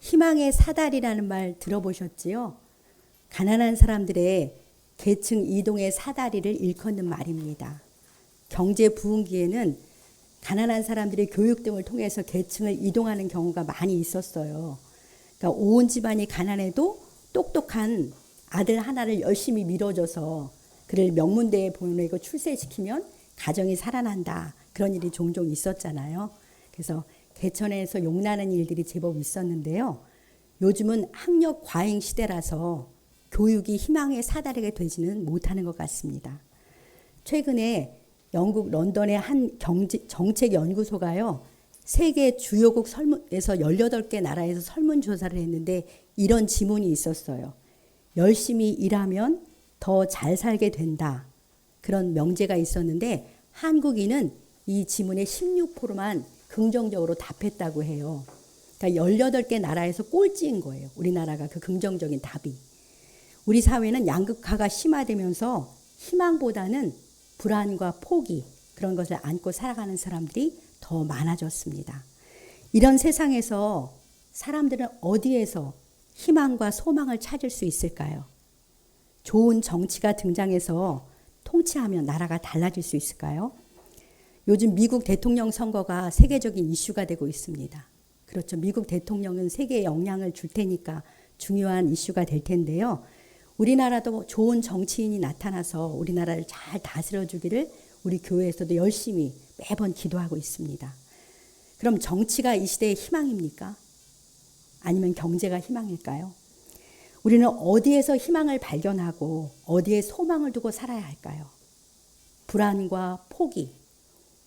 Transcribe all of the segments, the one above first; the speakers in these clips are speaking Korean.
희망의 사다리라는 말 들어보셨지요? 가난한 사람들의 계층 이동의 사다리를 일컫는 말입니다. 경제 부흥기에는 가난한 사람들이 교육 등을 통해서 계층을 이동하는 경우가 많이 있었어요. 그러니까 온 집안이 가난해도 똑똑한 아들 하나를 열심히 밀어줘서 그를 명문대에 보내고 출세시키면 가정이 살아난다. 그런 일이 종종 있었잖아요. 그래서 개천에서 용나는 일들이 제법 있었는데요. 요즘은 학력 과잉 시대라서 교육이 희망의 사다리가 되지는 못하는 것 같습니다. 최근에 영국 런던의 한 정책연구소가요. 세계 주요국 설문에서 18개 나라에서 설문조사를 했는데 이런 지문이 있었어요. 열심히 일하면 더 잘 살게 된다. 그런 명제가 있었는데 한국인은 이 지문의 16%만 긍정적으로 답했다고 해요. 그러니까 18개 나라에서 꼴찌인 거예요. 우리나라가 그 긍정적인 답이. 우리 사회는 양극화가 심화되면서 희망보다는 불안과 포기 그런 것을 안고 살아가는 사람들이 더 많아졌습니다. 이런 세상에서 사람들은 어디에서 희망과 소망을 찾을 수 있을까요? 좋은 정치가 등장해서 통치하면 나라가 달라질 수 있을까요? 요즘 미국 대통령 선거가 세계적인 이슈가 되고 있습니다. 그렇죠. 미국 대통령은 세계에 영향을 줄 테니까 중요한 이슈가 될 텐데요. 우리나라도 좋은 정치인이 나타나서 우리나라를 잘 다스려 주기를 우리 교회에서도 열심히 매번 기도하고 있습니다. 그럼 정치가 이 시대의 희망입니까? 아니면 경제가 희망일까요? 우리는 어디에서 희망을 발견하고 어디에 소망을 두고 살아야 할까요? 불안과 포기,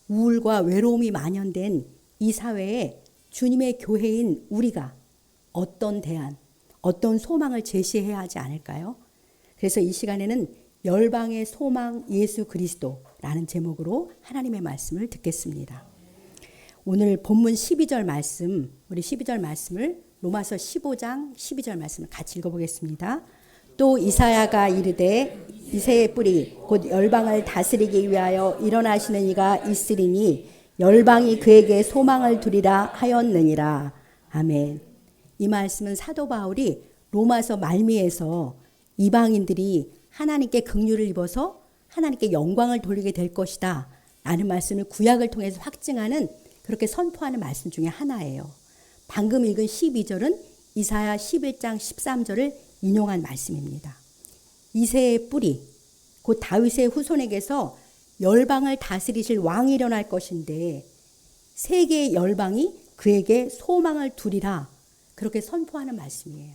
우울과 외로움이 만연된 이 사회에 주님의 교회인 우리가 어떤 대안, 어떤 소망을 제시해야 하지 않을까요? 그래서 이 시간에는 열방의 소망 예수 그리스도라는 제목으로 하나님의 말씀을 듣겠습니다. 오늘 본문 12절 말씀, 우리 12절 말씀을 로마서 15장 12절 말씀을 같이 읽어보겠습니다. 또 이사야가 이르되 이새의 뿌리 곧 열방을 다스리기 위하여 일어나시는 이가 있으리니 열방이 그에게 소망을 두리라 하였느니라. 아멘. 이 말씀은 사도 바울이 로마서 말미에서 이방인들이 하나님께 긍휼을 입어서 하나님께 영광을 돌리게 될 것이다 라는 말씀을 구약을 통해서 확증하는 그렇게 선포하는 말씀 중에 하나예요. 방금 읽은 12절은 이사야 11장 13절을 인용한 말씀입니다. 이새의 뿌리 곧 다윗의 후손에게서 열방을 다스리실 왕이 일어날 것인데 세계의 열방이 그에게 소망을 두리라 그렇게 선포하는 말씀이에요.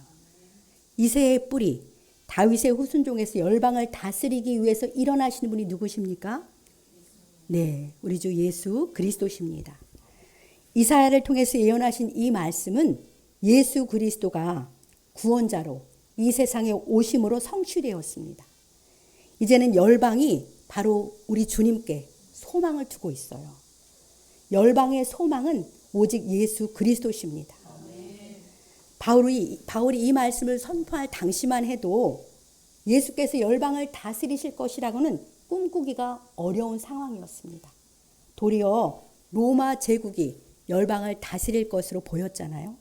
이새의 뿌리 다윗의 후손종에서 열방을 다스리기 위해서 일어나시는 분이 누구십니까? 네, 우리 주 예수 그리스도십니다. 이사야를 통해서 예언하신 이 말씀은 예수 그리스도가 구원자로 이 세상에 오심으로 성취되었습니다. 이제는 열방이 바로 우리 주님께 소망을 두고 있어요. 열방의 소망은 오직 예수 그리스도십니다. 바울이 이 말씀을 선포할 당시만 해도 예수께서 열방을 다스리실 것이라고는 꿈꾸기가 어려운 상황이었습니다. 도리어 로마 제국이 열방을 다스릴 것으로 보였잖아요.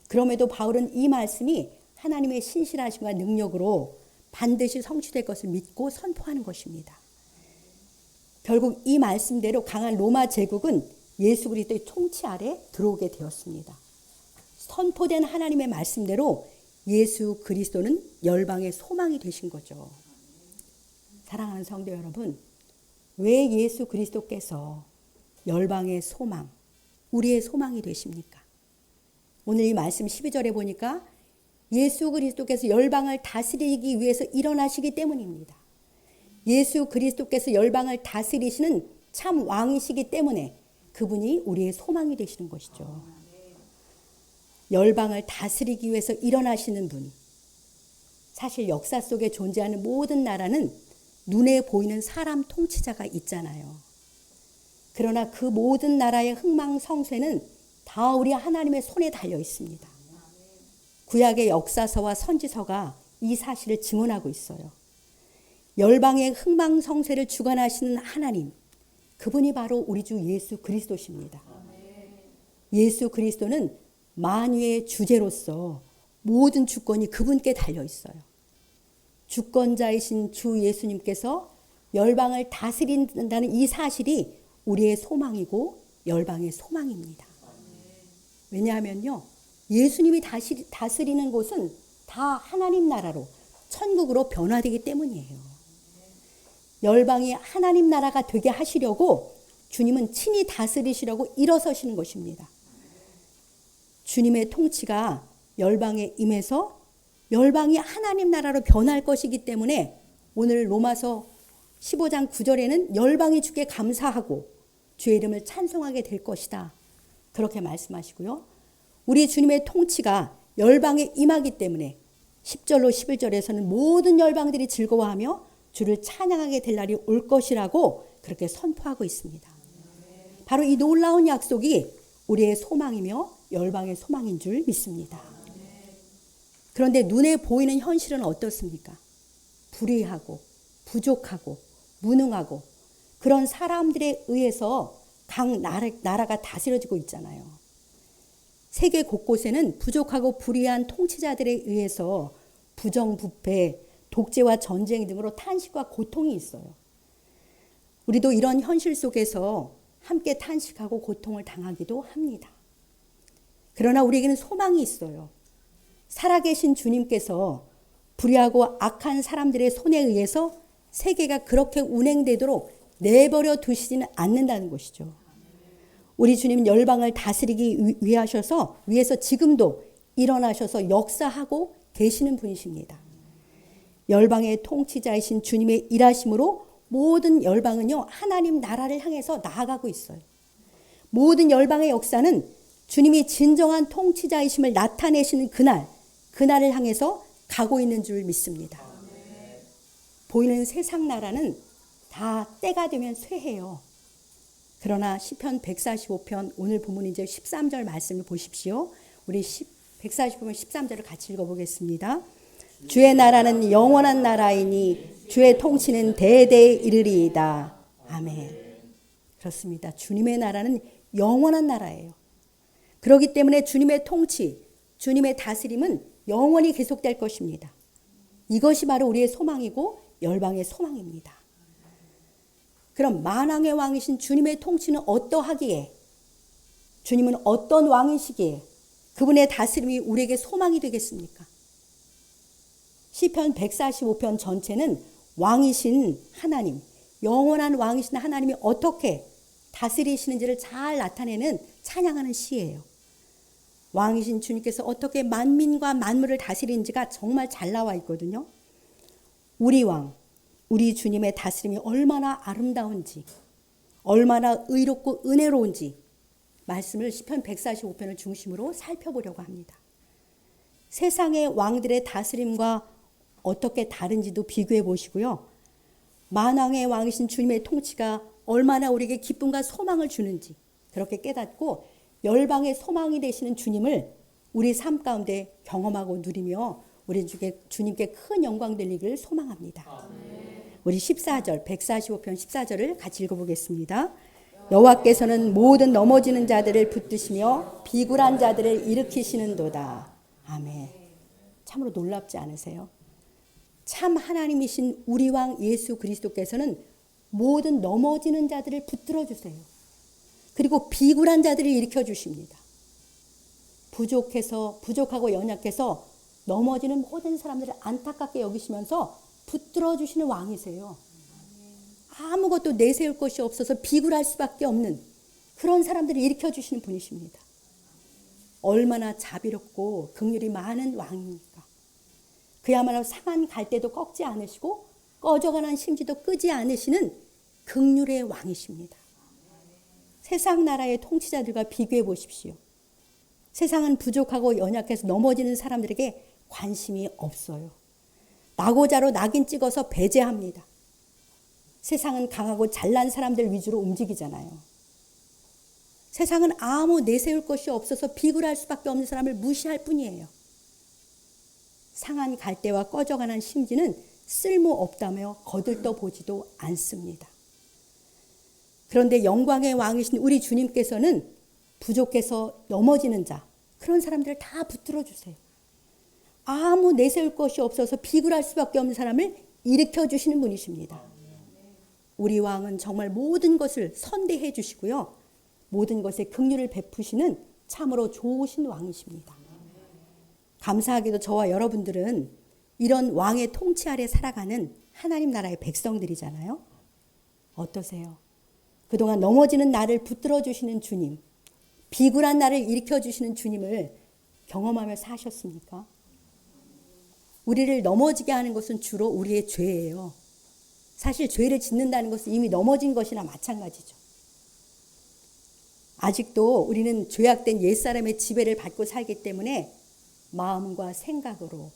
그럼에도 바울은 이 말씀이 하나님의 신실하심과 능력으로 반드시 성취될 것을 믿고 선포하는 것입니다. 결국 이 말씀대로 강한 로마 제국은 예수 그리스도의 통치 아래 들어오게 되었습니다. 선포된 하나님의 말씀대로 예수 그리스도는 열방의 소망이 되신 거죠. 사랑하는 성도 여러분, 왜 예수 그리스도께서 열방의 소망, 우리의 소망이 되십니까? 오늘 이 말씀 12절에 보니까 예수 그리스도께서 열방을 다스리기 위해서 일어나시기 때문입니다. 예수 그리스도께서 열방을 다스리시는 참 왕이시기 때문에 그분이 우리의 소망이 되시는 것이죠. 열방을 다스리기 위해서 일어나시는 분. 사실 역사 속에 존재하는 모든 나라는 눈에 보이는 사람 통치자가 있잖아요. 그러나 그 모든 나라의 흥망성쇠는 다 우리 하나님의 손에 달려 있습니다. 구약의 역사서와 선지서가 이 사실을 증언하고 있어요. 열방의 흥망성쇠를 주관하시는 하나님, 그분이 바로 우리 주 예수 그리스도십니다. 예수 그리스도는 만유의 주제로서 모든 주권이 그분께 달려 있어요. 주권자이신 주 예수님께서 열방을 다스린다는 이 사실이 우리의 소망이고 열방의 소망입니다. 왜냐하면요, 예수님이 다스리는 곳은 다 하나님 나라로 천국으로 변화되기 때문이에요. 열방이 하나님 나라가 되게 하시려고 주님은 친히 다스리시려고 일어서시는 것입니다. 주님의 통치가 열방에 임해서 열방이 하나님 나라로 변할 것이기 때문에 오늘 로마서 15장 9절에는 열방이 주께 감사하고 주의 이름을 찬송하게 될 것이다. 그렇게 말씀하시고요. 우리 주님의 통치가 열방에 임하기 때문에 10절로 11절에서는 모든 열방들이 즐거워하며 주를 찬양하게 될 날이 올 것이라고 그렇게 선포하고 있습니다. 바로 이 놀라운 약속이 우리의 소망이며 열방의 소망인 줄 믿습니다. 그런데 눈에 보이는 현실은 어떻습니까? 불의하고 부족하고 무능하고 그런 사람들에 의해서 각 나라가 다스려지고 있잖아요. 세계 곳곳에는 부족하고 불의한 통치자들에 의해서 부정부패, 독재와 전쟁 등으로 탄식과 고통이 있어요. 우리도 이런 현실 속에서 함께 탄식하고 고통을 당하기도 합니다. 그러나 우리에게는 소망이 있어요. 살아계신 주님께서 불의하고 악한 사람들의 손에 의해서 세계가 그렇게 운행되도록 내버려 두시지는 않는다는 것이죠. 우리 주님은 열방을 다스리기 위해서 지금도 일어나셔서 역사하고 계시는 분이십니다. 열방의 통치자이신 주님의 일하심으로 모든 열방은요, 하나님 나라를 향해서 나아가고 있어요. 모든 열방의 역사는 주님이 진정한 통치자이심을 나타내시는 그날을 향해서 가고 있는 줄 믿습니다. 보이는 세상 나라는 다 때가 되면 쇠해요. 그러나 시편 145편 오늘 본문 이제 13절 말씀을 보십시오. 우리 145편 13절을 같이 읽어보겠습니다. 주의 나라는 영원한 나라이니 주의 통치는 대대에 이르리이다. 아멘. 그렇습니다. 주님의 나라는 영원한 나라예요. 그렇기 때문에 주님의 통치, 주님의 다스림은 영원히 계속될 것입니다. 이것이 바로 우리의 소망이고 열방의 소망입니다. 그럼 만왕의 왕이신 주님의 통치는 어떠하기에, 주님은 어떤 왕이시기에 그분의 다스림이 우리에게 소망이 되겠습니까? 시편 145편 전체는 왕이신 하나님, 영원한 왕이신 하나님이 어떻게 다스리시는지를 잘 나타내는 찬양하는 시예요. 왕이신 주님께서 어떻게 만민과 만물을 다스리는지가 정말 잘 나와 있거든요. 우리 왕, 우리 주님의 다스림이 얼마나 아름다운지, 얼마나 의롭고 은혜로운지 말씀을 시편 145편을 중심으로 살펴보려고 합니다. 세상의 왕들의 다스림과 어떻게 다른지도 비교해 보시고요. 만왕의 왕이신 주님의 통치가 얼마나 우리에게 기쁨과 소망을 주는지 그렇게 깨닫고 열방의 소망이 되시는 주님을 우리 삶 가운데 경험하고 누리며 우리 주님께 큰 영광 돌리기를 소망합니다. 우리 14절 145편 14절을 같이 읽어보겠습니다. 여호와께서는 모든 넘어지는 자들을 붙드시며 비굴한 자들을 일으키시는도다. 아멘. 참으로 놀랍지 않으세요? 참 하나님이신 우리 왕 예수 그리스도께서는 모든 넘어지는 자들을 붙들어 주세요. 그리고 비굴한 자들을 일으켜 주십니다. 부족하고 연약해서 넘어지는 모든 사람들을 안타깝게 여기시면서 붙들어 주시는 왕이세요. 아무것도 내세울 것이 없어서 비굴할 수밖에 없는 그런 사람들을 일으켜 주시는 분이십니다. 얼마나 자비롭고 긍휼이 많은 왕입니까? 그야말로 상한 갈대도 꺾지 않으시고 꺼져가는 심지도 끄지 않으시는 긍휼의 왕이십니다. 세상 나라의 통치자들과 비교해 보십시오. 세상은 부족하고 연약해서 넘어지는 사람들에게 관심이 없어요. 낙오자로 낙인 찍어서 배제합니다. 세상은 강하고 잘난 사람들 위주로 움직이잖아요. 세상은 아무 내세울 것이 없어서 비굴할 수밖에 없는 사람을 무시할 뿐이에요. 상한 갈대와 꺼져가는 심지는 쓸모없다며 거들떠 보지도 않습니다. 그런데 영광의 왕이신 우리 주님께서는 부족해서 넘어지는 자, 그런 사람들을 다 붙들어 주세요. 아무 내세울 것이 없어서 비굴할 수밖에 없는 사람을 일으켜 주시는 분이십니다. 우리 왕은 정말 모든 것을 선대해 주시고요. 모든 것에 긍휼을 베푸시는 참으로 좋으신 왕이십니다. 감사하게도 저와 여러분들은 이런 왕의 통치 아래 살아가는 하나님 나라의 백성들이잖아요. 어떠세요? 그동안 넘어지는 나를 붙들어 주시는 주님, 비굴한 나를 일으켜 주시는 주님을 경험하며 사셨습니까? 우리를 넘어지게 하는 것은 주로 우리의 죄예요. 사실 죄를 짓는다는 것은 이미 넘어진 것이나 마찬가지죠. 아직도 우리는 죄악된 옛사람의 지배를 받고 살기 때문에 마음과 생각으로,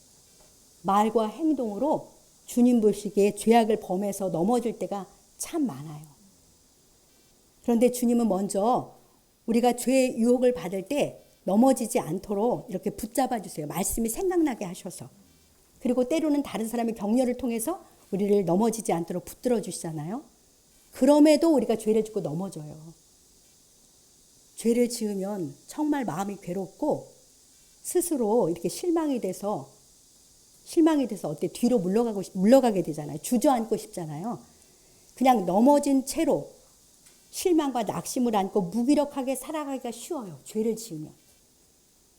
말과 행동으로 주님 보시기에 죄악을 범해서 넘어질 때가 참 많아요. 그런데 주님은 먼저 우리가 죄의 유혹을 받을 때 넘어지지 않도록 이렇게 붙잡아 주세요. 말씀이 생각나게 하셔서. 그리고 때로는 다른 사람의 격려를 통해서 우리를 넘어지지 않도록 붙들어 주시잖아요. 그럼에도 우리가 죄를 짓고 넘어져요. 죄를 지으면 정말 마음이 괴롭고 스스로 이렇게 실망이 돼서 어때 뒤로 물러가게 되잖아요. 주저앉고 싶잖아요. 그냥 넘어진 채로 실망과 낙심을 안고 무기력하게 살아가기가 쉬워요. 죄를 지으면.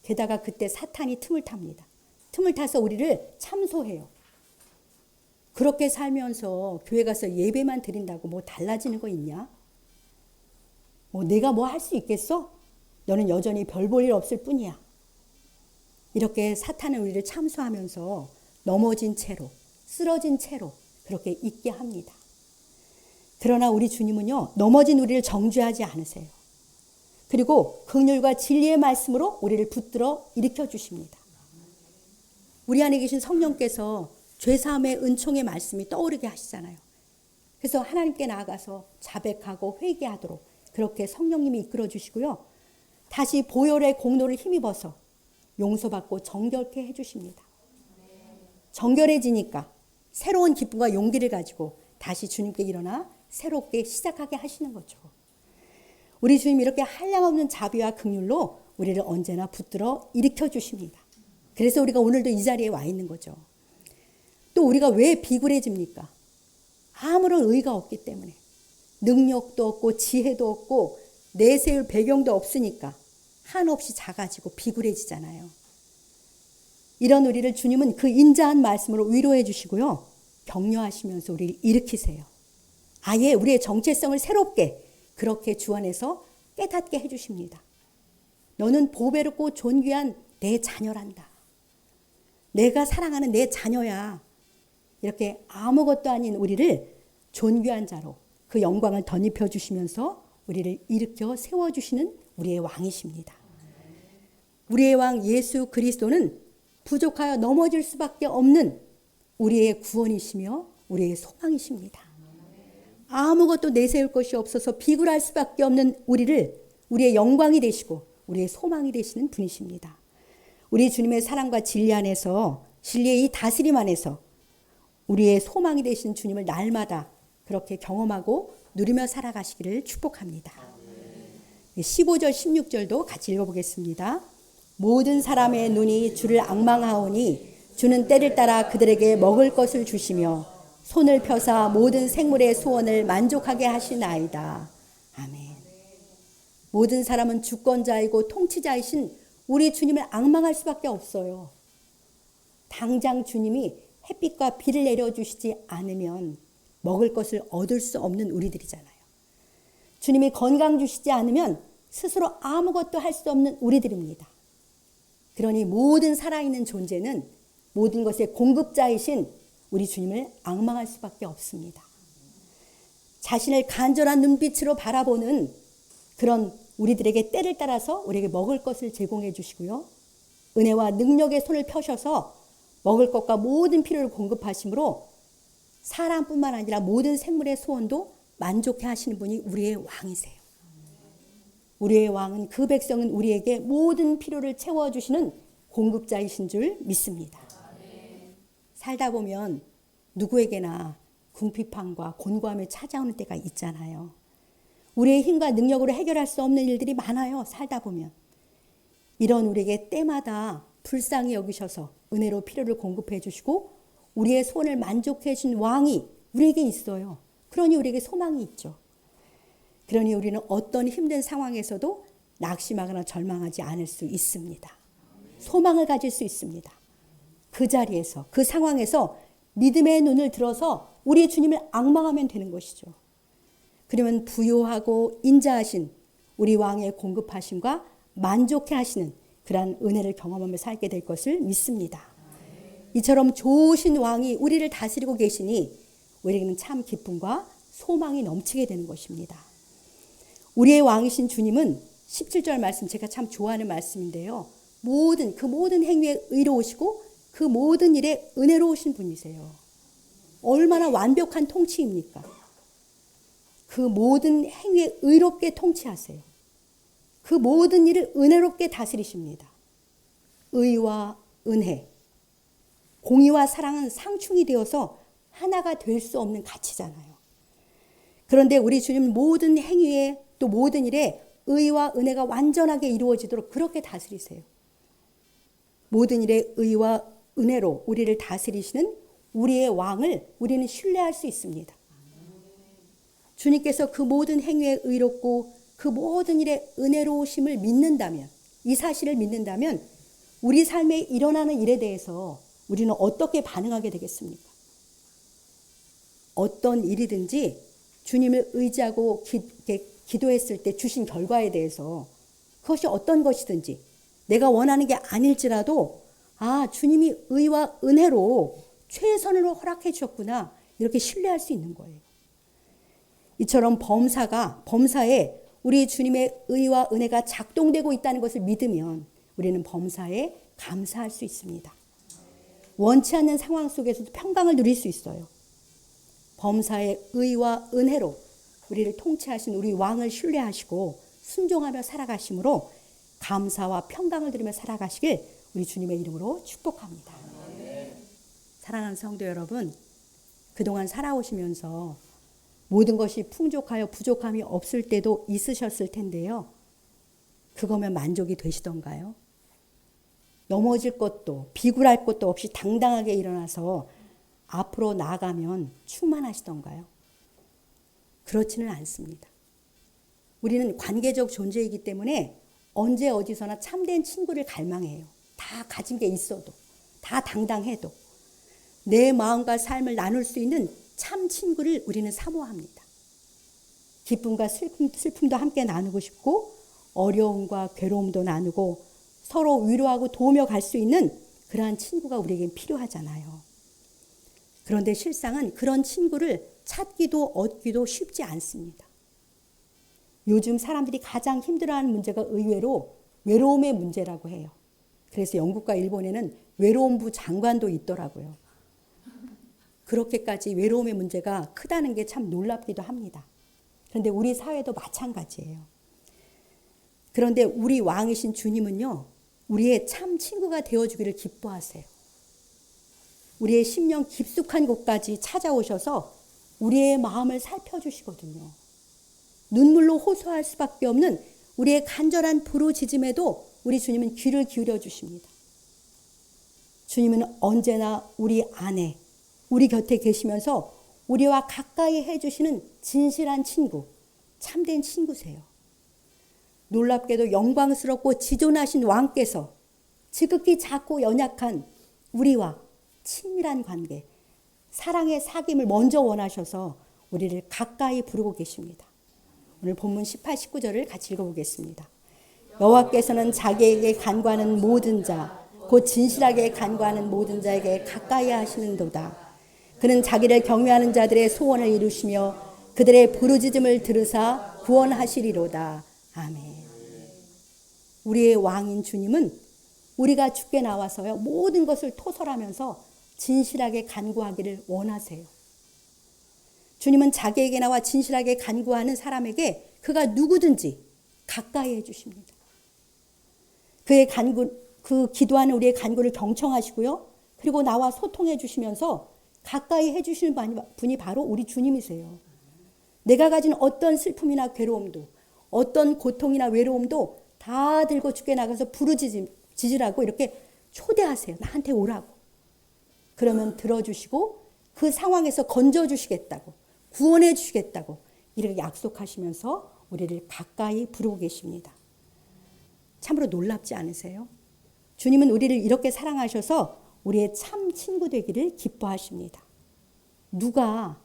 게다가 그때 사탄이 틈을 탑니다. 틈을 타서 우리를 참소해요. 그렇게 살면서 교회 가서 예배만 드린다고 뭐 달라지는 거 있냐? 뭐 내가 뭐 할 수 있겠어? 너는 여전히 별 볼 일 없을 뿐이야. 이렇게 사탄은 우리를 참소하면서 넘어진 채로, 쓰러진 채로 그렇게 있게 합니다. 그러나 우리 주님은요, 넘어진 우리를 정죄하지 않으세요. 그리고 긍휼과 진리의 말씀으로 우리를 붙들어 일으켜 주십니다. 우리 안에 계신 성령께서 죄사함의 은총의 말씀이 떠오르게 하시잖아요. 그래서 하나님께 나아가서 자백하고 회개하도록 그렇게 성령님이 이끌어 주시고요. 다시 보혈의 공로를 힘입어서 용서받고 정결케 해주십니다. 정결해지니까 새로운 기쁨과 용기를 가지고 다시 주님께 일어나 새롭게 시작하게 하시는 거죠. 우리 주님 이렇게 한량없는 자비와 긍휼로 우리를 언제나 붙들어 일으켜 주십니다. 그래서 우리가 오늘도 이 자리에 와 있는 거죠. 또 우리가 왜 비굴해집니까? 아무런 의가 없기 때문에. 능력도 없고 지혜도 없고 내세울 배경도 없으니까 한없이 작아지고 비굴해지잖아요. 이런 우리를 주님은 그 인자한 말씀으로 위로해 주시고요. 격려하시면서 우리를 일으키세요. 아예 우리의 정체성을 새롭게 그렇게 주 안에서 깨닫게 해주십니다. 너는 보배롭고 존귀한 내 자녀란다. 내가 사랑하는 내 자녀야. 이렇게 아무것도 아닌 우리를 존귀한 자로 그 영광을 덧입혀 주시면서 우리를 일으켜 세워주시는 우리의 왕이십니다. 우리의 왕 예수 그리스도는 부족하여 넘어질 수밖에 없는 우리의 구원이시며 우리의 소망이십니다. 아무것도 내세울 것이 없어서 비굴할 수밖에 없는 우리를 우리의 영광이 되시고 우리의 소망이 되시는 분이십니다. 우리 주님의 사랑과 진리 안에서 진리의 이 다스림 안에서 우리의 소망이 되신 주님을 날마다 그렇게 경험하고 누리며 살아가시기를 축복합니다. 15절 16절도 같이 읽어보겠습니다. 모든 사람의 눈이 주를 앙망하오니 주는 때를 따라 그들에게 먹을 것을 주시며 손을 펴사 모든 생물의 소원을 만족하게 하시나이다. 아멘. 모든 사람은 주권자이고 통치자이신 우리 주님을 앙망할 수밖에 없어요. 당장 주님이 햇빛과 비를 내려주시지 않으면 먹을 것을 얻을 수 없는 우리들이잖아요. 주님이 건강 주시지 않으면 스스로 아무것도 할 수 없는 우리들입니다. 그러니 모든 살아있는 존재는 모든 것의 공급자이신 우리 주님을 앙망할 수밖에 없습니다. 자신을 간절한 눈빛으로 바라보는 그런 우리들에게 때를 따라서 우리에게 먹을 것을 제공해 주시고요. 은혜와 능력의 손을 펴셔서 먹을 것과 모든 필요를 공급하심으로 사람뿐만 아니라 모든 생물의 소원도 만족해 하시는 분이 우리의 왕이세요. 우리의 왕은 그 백성은 우리에게 모든 필요를 채워주시는 공급자이신 줄 믿습니다. 살다 보면 누구에게나 궁핍함과 곤고함이 찾아오는 때가 있잖아요. 우리의 힘과 능력으로 해결할 수 없는 일들이 많아요. 살다 보면. 이런 우리에게 때마다 불쌍히 여기셔서 은혜로 필요를 공급해 주시고 우리의 소원을 만족해 준 왕이 우리에게 있어요. 그러니 우리에게 소망이 있죠. 그러니 우리는 어떤 힘든 상황에서도 낙심하거나 절망하지 않을 수 있습니다. 소망을 가질 수 있습니다. 그 자리에서, 그 상황에서 믿음의 눈을 들어서 우리의 주님을 앙망하면 되는 것이죠. 그러면 부요하고 인자하신 우리 왕의 공급하심과 만족해 하시는 그러한 은혜를 경험하며 살게 될 것을 믿습니다. 이처럼 좋으신 왕이 우리를 다스리고 계시니 우리에게는 참 기쁨과 소망이 넘치게 되는 것입니다. 우리의 왕이신 주님은 17절 말씀 제가 참 좋아하는 말씀인데요. 그 모든 행위에 의로우시고 그 모든 일에 은혜로우신 분이세요. 얼마나 완벽한 통치입니까? 그 모든 행위에 의롭게 통치하세요. 그 모든 일을 은혜롭게 다스리십니다. 의와 은혜, 공의와 사랑은 상충이 되어서 하나가 될 수 없는 가치잖아요. 그런데 우리 주님은 모든 행위에 또 모든 일에 의와 은혜가 완전하게 이루어지도록 그렇게 다스리세요. 모든 일에 의와 은혜로 우리를 다스리시는 우리의 왕을 우리는 신뢰할 수 있습니다. 주님께서 그 모든 행위에 의롭고 그 모든 일에 은혜로우심을 믿는다면, 이 사실을 믿는다면 우리 삶에 일어나는 일에 대해서 우리는 어떻게 반응하게 되겠습니까? 어떤 일이든지 주님을 의지하고 기도했을 때 주신 결과에 대해서 그것이 어떤 것이든지 내가 원하는 게 아닐지라도 주님이 의와 은혜로 최선으로 허락해 주셨구나 이렇게 신뢰할 수 있는 거예요. 이처럼 범사에 우리 주님의 의와 은혜가 작동되고 있다는 것을 믿으면 우리는 범사에 감사할 수 있습니다. 원치 않는 상황 속에서도 평강을 누릴 수 있어요. 범사의 의와 은혜로 우리를 통치하신 우리 왕을 신뢰하시고 순종하며 살아가심으로 감사와 평강을 누리며 살아가시길 우리 주님의 이름으로 축복합니다. 사랑하는 성도 여러분, 그동안 살아오시면서 모든 것이 풍족하여 부족함이 없을 때도 있으셨을 텐데요. 그거면 만족이 되시던가요? 넘어질 것도 비굴할 것도 없이 당당하게 일어나서 앞으로 나아가면 충만하시던가요? 그렇지는 않습니다. 우리는 관계적 존재이기 때문에 언제 어디서나 참된 친구를 갈망해요. 다 가진 게 있어도, 다 당당해도 내 마음과 삶을 나눌 수 있는 참 친구를 우리는 사모합니다. 기쁨과 슬픔도 함께 나누고 싶고 어려움과 괴로움도 나누고 서로 위로하고 도우며 갈 수 있는 그러한 친구가 우리에겐 필요하잖아요. 그런데 실상은 그런 친구를 찾기도 얻기도 쉽지 않습니다. 요즘 사람들이 가장 힘들어하는 문제가 의외로 외로움의 문제라고 해요. 그래서 영국과 일본에는 외로움부 장관도 있더라고요. 그렇게까지 외로움의 문제가 크다는 게 참 놀랍기도 합니다. 그런데 우리 사회도 마찬가지예요. 그런데 우리 왕이신 주님은요, 우리의 참 친구가 되어주기를 기뻐하세요. 우리의 심령 깊숙한 곳까지 찾아오셔서 우리의 마음을 살펴주시거든요. 눈물로 호소할 수밖에 없는 우리의 간절한 부르짖음에도 우리 주님은 귀를 기울여 주십니다. 주님은 언제나 우리 안에, 우리 곁에 계시면서 우리와 가까이 해주시는 진실한 친구, 참된 친구세요. 놀랍게도 영광스럽고 지존하신 왕께서 지극히 작고 연약한 우리와 친밀한 관계, 사랑의 사귐을 먼저 원하셔서 우리를 가까이 부르고 계십니다. 오늘 본문 18, 19절을 같이 읽어보겠습니다. 여호와께서는 자기에게 간구하는 모든 자, 곧 진실하게 간구하는 모든 자에게 가까이 하시는도다. 그는 자기를 경외하는 자들의 소원을 이루시며 그들의 부르짖음을 들으사 구원하시리로다. 아멘. 우리의 왕인 주님은 우리가 주께 나와서요, 모든 것을 토설하면서 진실하게 간구하기를 원하세요. 주님은 자기에게 나와 진실하게 간구하는 사람에게 그가 누구든지 가까이 해주십니다. 그 기도하는 우리의 간구를 경청하시고요. 그리고 나와 소통해 주시면서 가까이 해주시는 분이 바로 우리 주님이세요. 내가 가진 어떤 슬픔이나 괴로움도, 어떤 고통이나 외로움도 다 다 들고 주께 나가서 부르짖으라고 이렇게 초대하세요. 나한테 오라고. 그러면 들어주시고 그 상황에서 건져주시겠다고, 구원해 주시겠다고 이렇게 약속하시면서 우리를 가까이 부르고 계십니다. 참으로 놀랍지 않으세요? 주님은 우리를 이렇게 사랑하셔서 우리의 참 친구 되기를 기뻐하십니다. 누가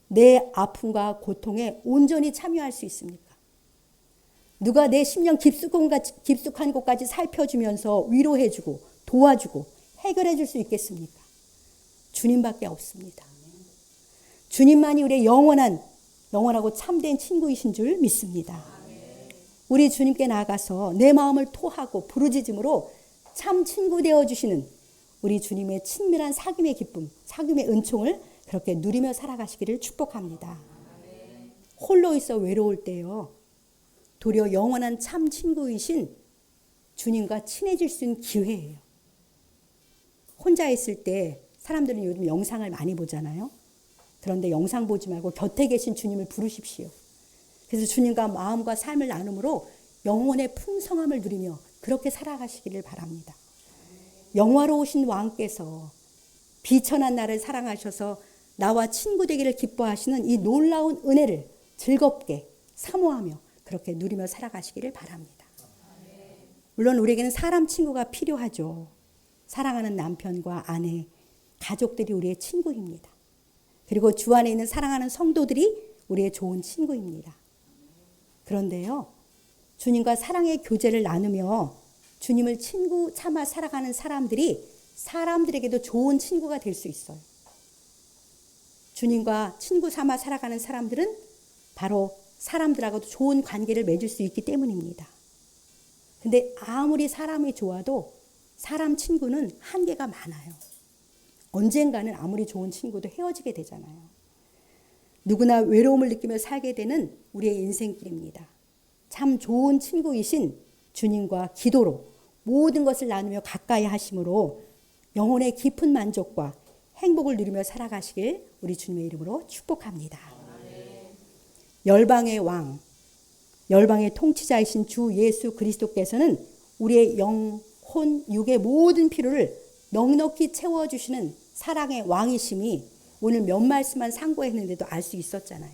내 아픔과 고통에 온전히 참여할 수 있습니까? 누가 내 심령 깊숙한 곳까지 살펴주면서 위로해주고 도와주고 해결해 줄 수 있겠습니까? 주님밖에 없습니다. 주님만이 우리의 영원하고 참된 친구이신 줄 믿습니다. 우리 주님께 나아가서 내 마음을 토하고 부르짖음으로 참 친구 되어주시는 우리 주님의 친밀한 사귐의 기쁨, 사귐의 은총을 그렇게 누리며 살아가시기를 축복합니다. 홀로 있어 외로울 때요, 도리어 영원한 참 친구이신 주님과 친해질 수 있는 기회예요. 혼자 있을 때 사람들은 요즘 영상을 많이 보잖아요. 그런데 영상 보지 말고 곁에 계신 주님을 부르십시오. 그래서 주님과 마음과 삶을 나눔으로 영혼의 풍성함을 누리며 그렇게 살아가시기를 바랍니다. 영화로우신 왕께서 비천한 나를 사랑하셔서 나와 친구 되기를 기뻐하시는 이 놀라운 은혜를 즐겁게 사모하며 그렇게 누리며 살아가시기를 바랍니다. 물론 우리에게는 사람 친구가 필요하죠. 사랑하는 남편과 아내, 가족들이 우리의 친구입니다. 그리고 주 안에 있는 사랑하는 성도들이 우리의 좋은 친구입니다. 그런데요, 주님과 사랑의 교제를 나누며 주님을 친구 삼아 살아가는 사람들이 사람들에게도 좋은 친구가 될 수 있어요. 주님과 친구 삼아 살아가는 사람들은 바로 사람들하고도 좋은 관계를 맺을 수 있기 때문입니다. 근데 아무리 사람이 좋아도 사람 친구는 한계가 많아요. 언젠가는 아무리 좋은 친구도 헤어지게 되잖아요. 누구나 외로움을 느끼며 살게 되는 우리의 인생길입니다. 참 좋은 친구이신 주님과 기도로 모든 것을 나누며 가까이 하심으로 영혼의 깊은 만족과 행복을 누리며 살아가시길 우리 주님의 이름으로 축복합니다. 열방의 왕, 열방의 통치자이신 주 예수 그리스도께서는 우리의 영, 혼, 육의 모든 필요를 넉넉히 채워주시는 사랑의 왕이심이 오늘 몇 말씀만 상고했는데도 알 수 있었잖아요.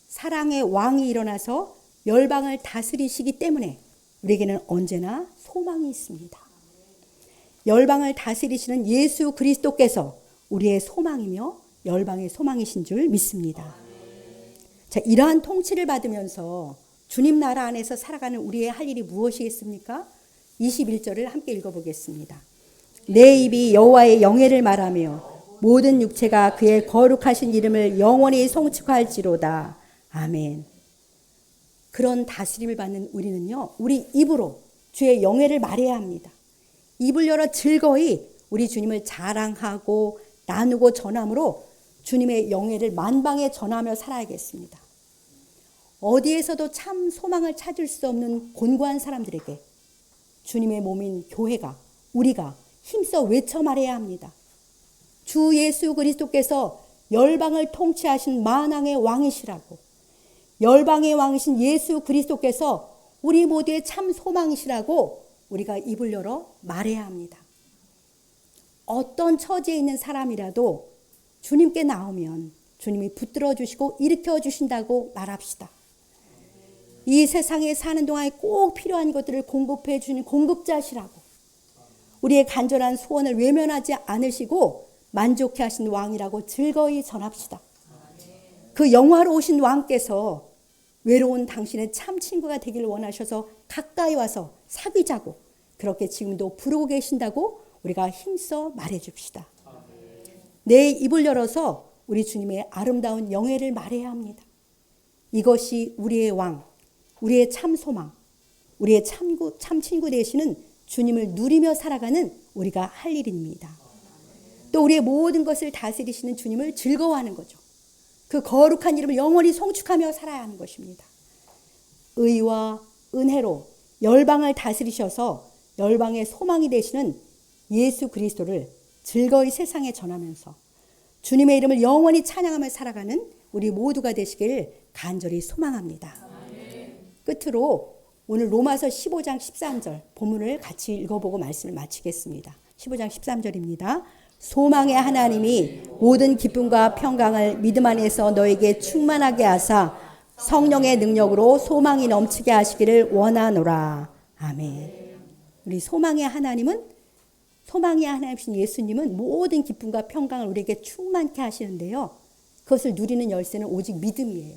사랑의 왕이 일어나서 열방을 다스리시기 때문에 우리에게는 언제나 소망이 있습니다. 열방을 다스리시는 예수 그리스도께서 우리의 소망이며 열방의 소망이신 줄 믿습니다. 자, 이러한 통치를 받으면서 주님 나라 안에서 살아가는 우리의 할 일이 무엇이겠습니까? 21절을 함께 읽어보겠습니다. 내 입이 여호와의 영예를 말하며 모든 육체가 그의 거룩하신 이름을 영원히 송축할지로다. 아멘. 그런 다스림을 받는 우리는요, 우리 입으로 주의 영예를 말해야 합니다. 입을 열어 즐거이 우리 주님을 자랑하고 나누고 전함으로 주님의 영예를 만방에 전하며 살아야겠습니다. 어디에서도 참 소망을 찾을 수 없는 곤고한 사람들에게 주님의 몸인 교회가, 우리가 힘써 외쳐 말해야 합니다. 주 예수 그리스도께서 열방을 통치하신 만왕의 왕이시라고, 열방의 왕이신 예수 그리스도께서 우리 모두의 참 소망이시라고 우리가 입을 열어 말해야 합니다. 어떤 처지에 있는 사람이라도 주님께 나오면 주님이 붙들어 주시고 일으켜 주신다고 말합시다. 이 세상에 사는 동안에 꼭 필요한 것들을 공급해 주는 공급자시라고, 우리의 간절한 소원을 외면하지 않으시고 만족해 하신 왕이라고 즐거이 전합시다. 그 영화로우신 왕께서 외로운 당신의 참 친구가 되기를 원하셔서 가까이 와서 사귀자고 그렇게 지금도 부르고 계신다고 우리가 힘써 말해줍시다. 내 입을 열어서 우리 주님의 아름다운 영예를 말해야 합니다. 이것이 우리의 왕, 우리의 참 소망, 우리의 참 친구 되시는 주님을 누리며 살아가는 우리가 할 일입니다. 또 우리의 모든 것을 다스리시는 주님을 즐거워하는 거죠. 그 거룩한 이름을 영원히 송축하며 살아야 하는 것입니다. 의와 은혜로 열방을 다스리셔서 열방의 소망이 되시는 예수 그리스도를 즐거이 세상에 전하면서 주님의 이름을 영원히 찬양하며 살아가는 우리 모두가 되시길 간절히 소망합니다. 끝으로 오늘 로마서 15장 13절 본문을 같이 읽어보고 말씀을 마치겠습니다. 15장 13절입니다. 소망의 하나님이 모든 기쁨과 평강을 믿음 안에서 너에게 충만하게 하사 성령의 능력으로 소망이 넘치게 하시기를 원하노라. 아멘. 우리 소망의 하나님이신 예수님은 모든 기쁨과 평강을 우리에게 충만케 하시는데요. 그것을 누리는 열쇠는 오직 믿음이에요.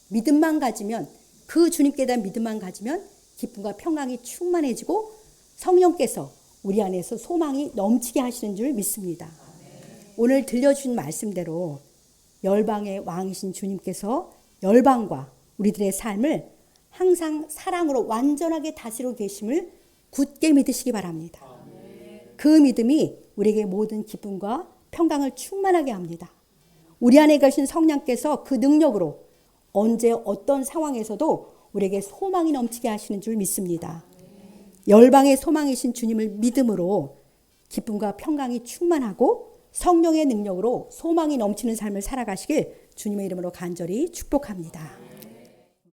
믿음만 가지면, 그 주님께 대한 믿음만 가지면 기쁨과 평강이 충만해지고 성령께서 우리 안에서 소망이 넘치게 하시는 줄 믿습니다. 오늘 들려준 말씀대로 열방의 왕이신 주님께서 열방과 우리들의 삶을 항상 사랑으로 완전하게 다스리고 계심을 굳게 믿으시기 바랍니다. 그 믿음이 우리에게 모든 기쁨과 평강을 충만하게 합니다. 우리 안에 계신 성령께서 그 능력으로 언제 어떤 상황에서도 우리에게 소망이 넘치게 하시는 줄 믿습니다. 열방의 소망이신 주님을 믿음으로 기쁨과 평강이 충만하고 성령의 능력으로 소망이 넘치는 삶을 살아가시길 주님의 이름으로 간절히 축복합니다.